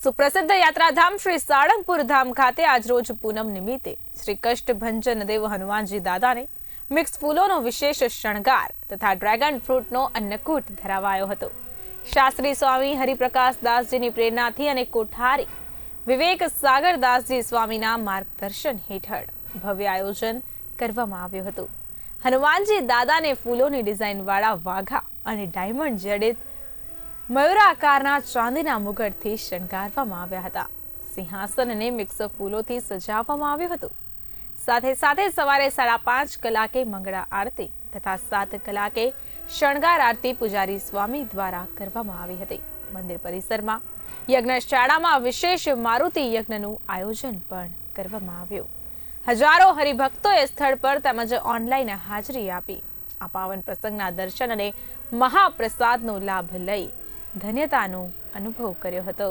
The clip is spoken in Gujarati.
સુપ્રસિદ્ધ યાત્રાધામ શ્રી સાળંગપુર ધામ ખાતે આજરોજ પૂનમ નિમિત્તે શ્રી કષ્ટભંજન દેવ હનુમાનજી દાદાને મિક્સ ફૂલોનો વિશેષ શણગાર તથા ડ્રેગન ફ્રૂટનો અન્નકૂટ ધરાવાયો હતો। શાસ્ત્રી સ્વામી હરિપ્રકાશ દાસજીની પ્રેરણાથી અને કોઠારી વિવેક સાગર દાસજી સ્વામીના માર્ગદર્શન હેઠળ ભવ્ય આયોજન કરવામાં આવ્યું હતું। હનુમાનજી દાદાને ફૂલોની ડિઝાઇનવાળા વાઘા અને ડાયમંડ જડિત મયુરાકારના ચાંદીના મુગટથી શણગારવામાં આવ્યા હતા। સિંહાસનને મિક્સ ફૂલોથી સજાવવામાં આવ્યું હતું। સાથે સાથે સવારે 5:30 કલાકે મંગળા આરતી તથા 7 કલાકે શણગાર આરતી પૂજારી સ્વામી દ્વારા કરવામાં આવી હતી। મંદિર પરિસરમાં યજ્ઞશાળામાં વિશેષ મારુતિ યજ્ઞનું આયોજન પણ કરવામાં આવ્યું। હજારો હરિભક્તોએ સ્થળ પર તેમજ ઓનલાઈન હાજરી આપી આ પાવન પ્રસંગના દર્શન અને મહાપ્રસાદનો લાભ લઈ ધન્યતાનો અનુભવ કર્યો હતો।